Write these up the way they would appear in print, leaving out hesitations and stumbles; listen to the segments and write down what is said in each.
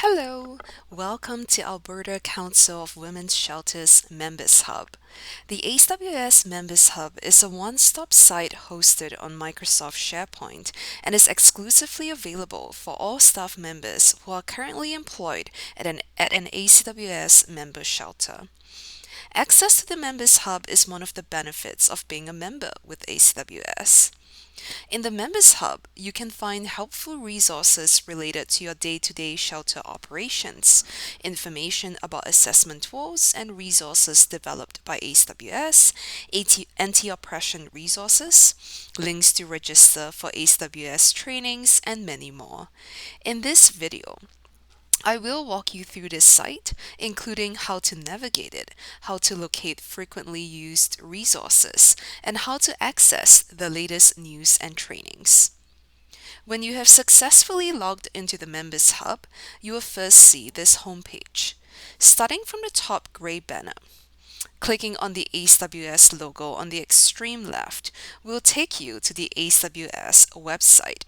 Hello, welcome to Alberta Council of Women's Shelters Members Hub. The ACWS Members Hub is a one-stop site hosted on Microsoft SharePoint and is exclusively available for all staff members who are currently employed at an ACWS member shelter. Access to the Members Hub is one of the benefits of being a member with ACWS. In the Members Hub, you can find helpful resources related to your day-to-day shelter operations, information about assessment tools and resources developed by ACWS, anti-oppression resources, links to register for ACWS trainings, and many more. In this video, I will walk you through this site, including how to navigate it, how to locate frequently used resources, and how to access the latest news and trainings. When you have successfully logged into the Members Hub, you will first see this homepage. Starting from the top gray banner, clicking on the ACWS logo on the extreme left will take you to the ACWS website.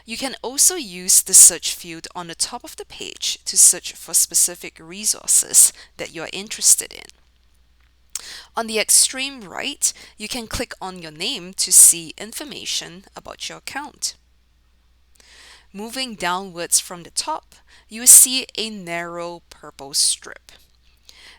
You can also use the search field on the top of the page to search for specific resources that you are interested in. On the extreme right, you can click on your name to see information about your account. Moving downwards from the top, you will see a narrow purple strip.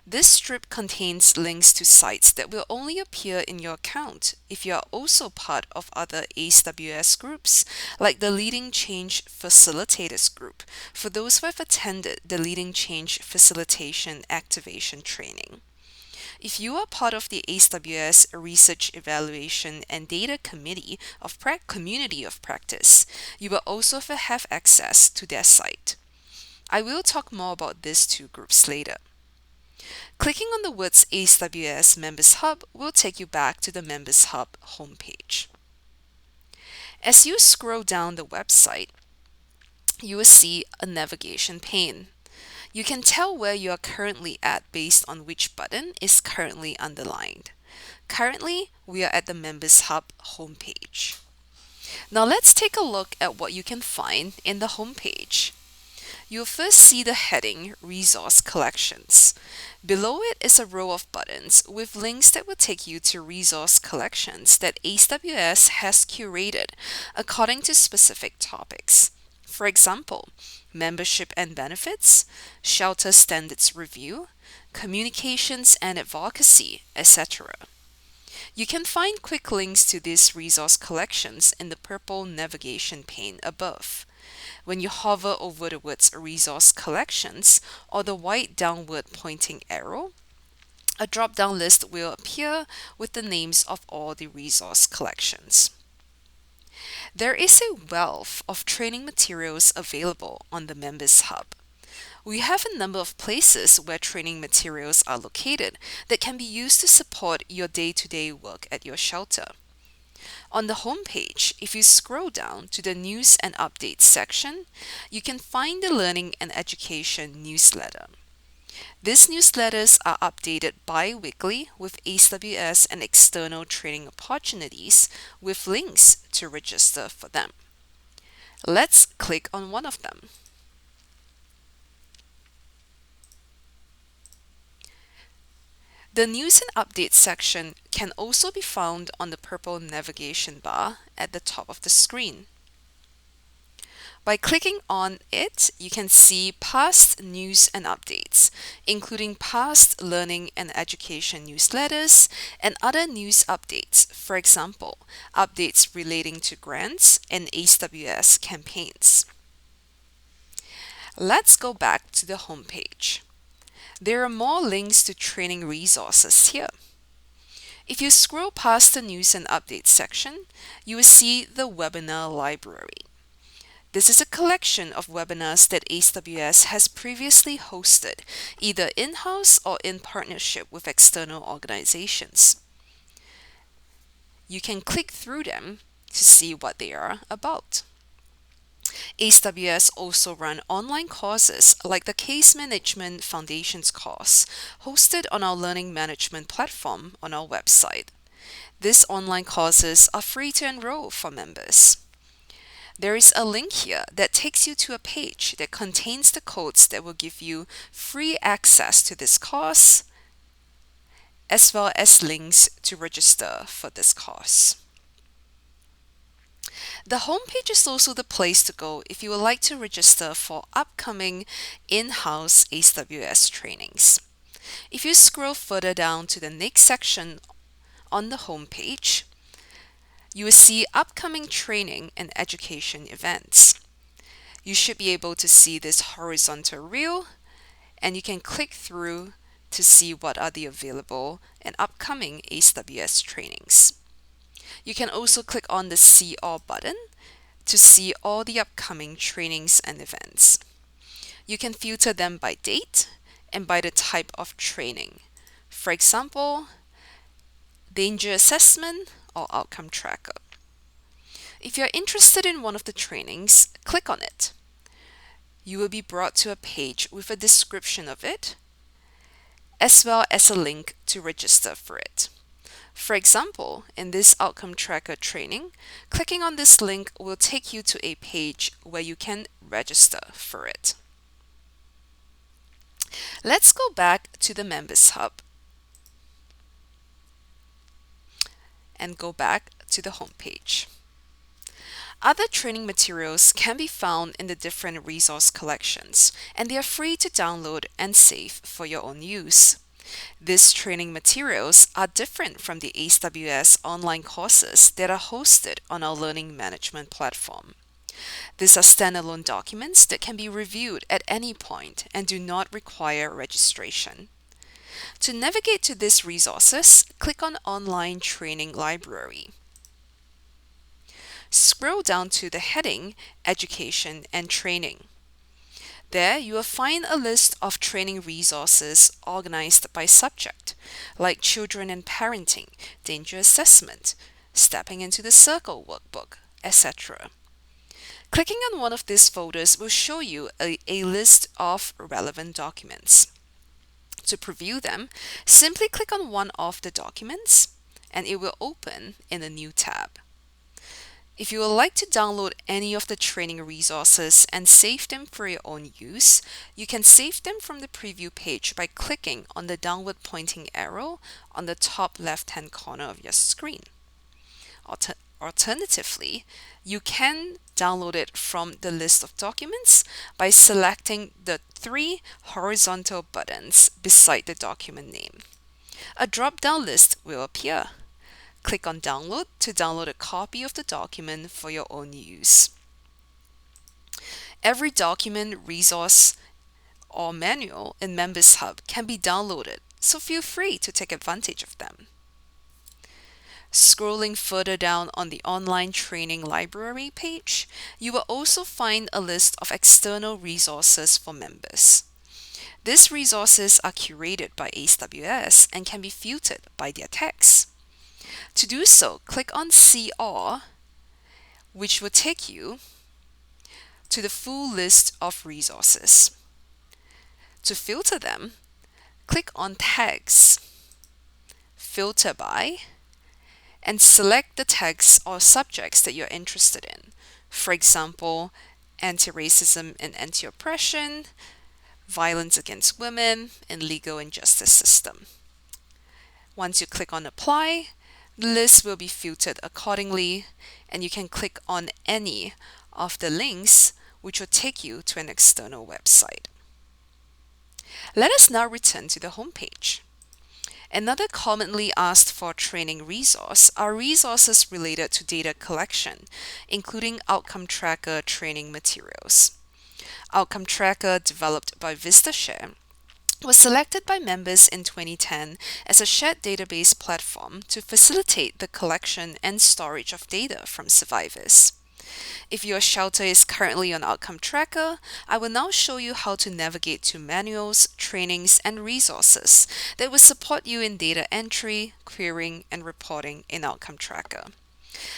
This strip contains links to sites that will only appear in your account if you are also part of other ACWS groups, like the Leading Change Facilitators group, for those who have attended the Leading Change Facilitation Activation training. If you are part of the ACWS Research Evaluation and Data Committee of Community of Practice, you will also have access to their site. I will talk more about these two groups later. Clicking on the words ACWS Members Hub will take you back to the Members Hub homepage. As you scroll down the website, you will see a navigation pane. You can tell where you are currently at based on which button is currently underlined. Currently, we are at the Members Hub homepage. Now let's take a look at what you can find in the homepage. You'll first see the heading Resource Collections. Below it is a row of buttons with links that will take you to resource collections that ACWS has curated according to specific topics. For example, membership and benefits, shelter standards review, communications and advocacy, etc. You can find quick links to these resource collections in the purple navigation pane above. When you hover over the words Resource Collections or the white downward pointing arrow, a drop-down list will appear with the names of all the resource collections. There is a wealth of training materials available on the Members Hub. We have a number of places where training materials are located that can be used to support your day-to-day work at your shelter. On the home page, if you scroll down to the News and Updates section, you can find the Learning and Education newsletter. These newsletters are updated bi-weekly with ACWS and external training opportunities with links to register for them. Let's click on one of them. The News and Updates section can also be found on the purple navigation bar at the top of the screen. By clicking on it, you can see past news and updates, including past learning and education newsletters and other news updates, for example, updates relating to grants and ACWS campaigns. Let's go back to the home page. There are more links to training resources here. If you scroll past the News and Updates section, you will see the Webinar Library. This is a collection of webinars that ACWS has previously hosted, either in-house or in partnership with external organizations. You can click through them to see what they are about. ACWS also run online courses like the Case Management Foundations course hosted on our learning management platform on our website. These online courses are free to enroll for members. There is a link here that takes you to a page that contains the codes that will give you free access to this course, as well as links to register for this course. The homepage is also the place to go if you would like to register for upcoming in-house ACWS trainings. If you scroll further down to the next section on the homepage, you will see upcoming training and education events. You should be able to see this horizontal reel, and you can click through to see what are the available and upcoming ACWS trainings. You can also click on the See All button to see all the upcoming trainings and events. You can filter them by date and by the type of training. For example, danger assessment or outcome tracker. If you're interested in one of the trainings, click on it. You will be brought to a page with a description of it, as well as a link to register for it. For example, in this outcome tracker training, clicking on this link will take you to a page where you can register for it. Let's go back to the Members Hub and go back to the home page. Other training materials can be found in the different resource collections, and they are free to download and save for your own use. These training materials are different from the ACWS online courses that are hosted on our learning management platform. These are standalone documents that can be reviewed at any point and do not require registration. To navigate to these resources, click on Online Training Library. Scroll down to the heading Education and Training. There you will find a list of training resources organized by subject, like Children and Parenting, Danger Assessment, Stepping into the Circle Workbook, etc. Clicking on one of these folders will show you a list of relevant documents. To preview them, simply click on one of the documents and it will open in a new tab. If you would like to download any of the training resources and save them for your own use, you can save them from the preview page by clicking on the downward pointing arrow on the top left-hand corner of your screen. Alternatively, you can download it from the list of documents by selecting the 3 horizontal buttons beside the document name. A drop-down list will appear. Click on Download to download a copy of the document for your own use. Every document, resource, or manual in Members Hub can be downloaded, so feel free to take advantage of them. Scrolling further down on the Online Training Library page, you will also find a list of external resources for members. These resources are curated by ACWS and can be filtered by their tags. To do so, click on See All, which will take you to the full list of resources. To filter them, click on Tags, Filter By, and select the tags or subjects that you're interested in. For example, anti-racism and anti-oppression, violence against women, and legal and justice system. Once you click on Apply, the list will be filtered accordingly, and you can click on any of the links which will take you to an external website. Let us now return to the home page. Another commonly asked for training resource are resources related to data collection, including Outcome Tracker training materials. Outcome Tracker, developed by VistaShare, was selected by members in 2010 as a shared database platform to facilitate the collection and storage of data from survivors. If your shelter is currently on Outcome Tracker, I will now show you how to navigate to manuals, trainings, and resources that will support you in data entry, querying, and reporting in Outcome Tracker.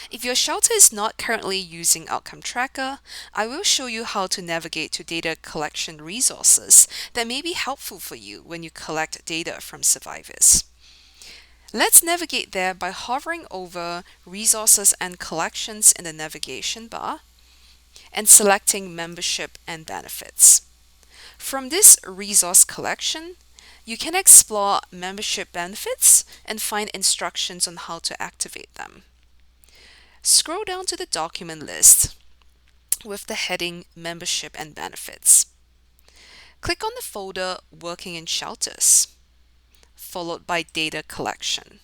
If your shelter is not currently using Outcome Tracker, I will show you how to navigate to data collection resources that may be helpful for you when you collect data from survivors. Let's navigate there by hovering over Resources and Collections in the navigation bar and selecting membership and benefits. From this resource collection, you can explore membership benefits and find instructions on how to activate them. Scroll down to the document list with the heading Membership and Benefits. Click on the folder Working in Shelters, followed by Data Collection.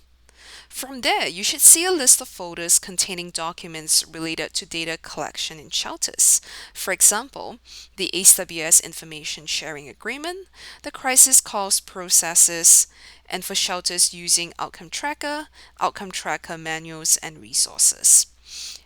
From there, you should see a list of folders containing documents related to data collection in shelters. For example, the ACWS Information Sharing Agreement, the Crisis Calls Processes, and for shelters using Outcome Tracker manuals, and resources.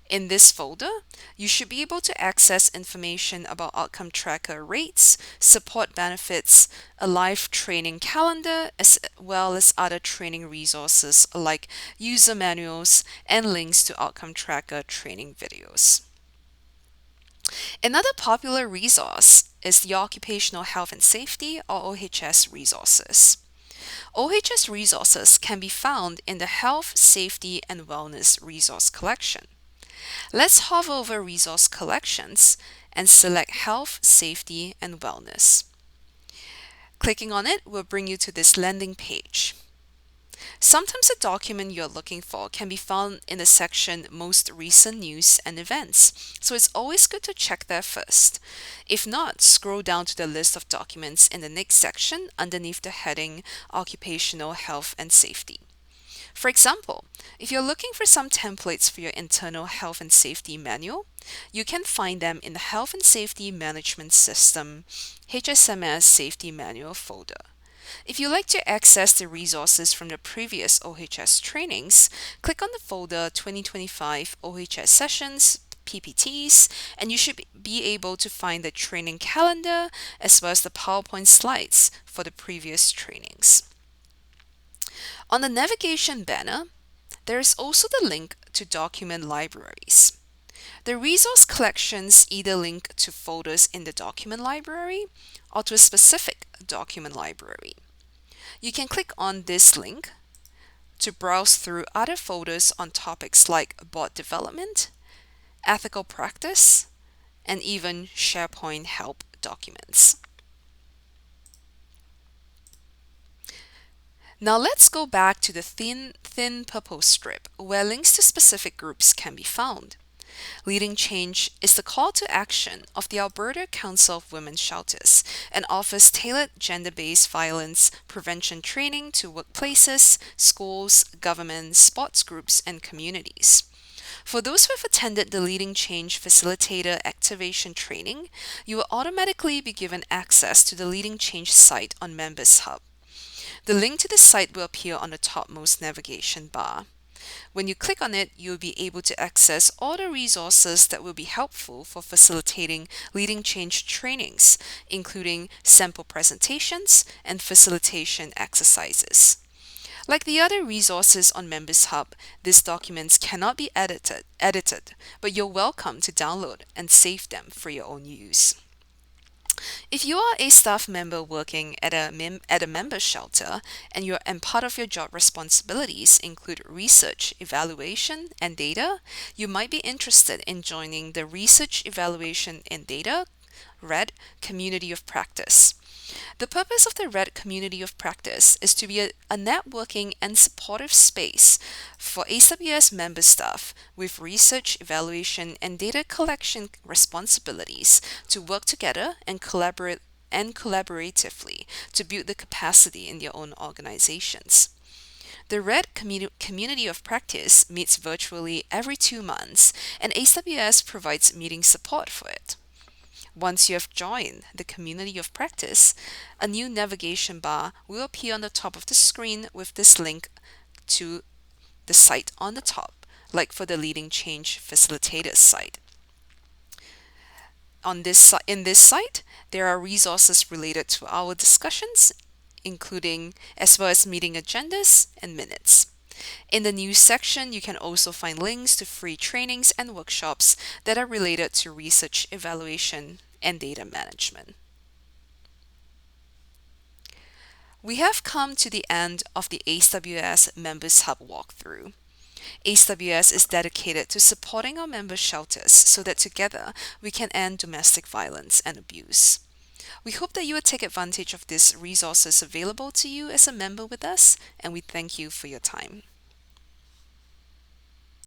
In this folder, you should be able to access information about Outcome Tracker rates, support benefits, a live training calendar, as well as other training resources like user manuals and links to Outcome Tracker training videos. Another popular resource is the Occupational Health and Safety, or OHS resources. OHS resources can be found in the Health, Safety, and Wellness resource collection. Let's hover over Resource Collections and select Health, Safety, and Wellness. Clicking on it will bring you to this landing page. Sometimes the document you're looking for can be found in the section Most Recent News and Events, so it's always good to check there first. If not, scroll down to the list of documents in the next section underneath the heading Occupational Health and Safety. For example, if you're looking for some templates for your internal health and safety manual, you can find them in the Health and Safety Management System HSMS Safety Manual folder. If you like to access the resources from the previous OHS trainings, click on the folder 2025 OHS Sessions, PPTs, and you should be able to find the training calendar as well as the PowerPoint slides for the previous trainings. On the navigation banner, there is also the link to document libraries. The resource collections either link to folders in the document library or to a specific document library. You can click on this link to browse through other folders on topics like board development, ethical practice, and even SharePoint help documents. Now let's go back to the thin purple strip where links to specific groups can be found. Leading Change is the call to action of the Alberta Council of Women's Shelters and offers tailored gender-based violence prevention training to workplaces, schools, government, sports groups, and communities. For those who have attended the Leading Change Facilitator Activation Training, you will automatically be given access to the Leading Change site on Members Hub. The link to the site will appear on the topmost navigation bar. When you click on it, you'll be able to access all the resources that will be helpful for facilitating Leading Change trainings, including sample presentations and facilitation exercises. Like the other resources on Members Hub, these documents cannot be edited, but you're welcome to download and save them for your own use. If you are a staff member working at a member shelter and part of your job responsibilities include research, evaluation, and data, you might be interested in joining the Research, Evaluation, and Data RED Community of Practice. The purpose of the RED Community of Practice is to be a networking and supportive space for ACWS member staff with research, evaluation, and data collection responsibilities to work together and collaboratively to build the capacity in their own organizations. The RED Community of Practice meets virtually every 2 months, and ACWS provides meeting support for it. Once you have joined the community of practice, a new navigation bar will appear on the top of the screen with this link to the site on the top, like for the Leading Change Facilitators site. In this site, there are resources related to our discussions, including as well as meeting agendas and minutes. In the news section, you can also find links to free trainings and workshops that are related to research, evaluation, and data management. We have come to the end of the ACWS Members Hub walkthrough. ACWS is dedicated to supporting our member shelters so that together we can end domestic violence and abuse. We hope that you will take advantage of these resources available to you as a member with us, and we thank you for your time.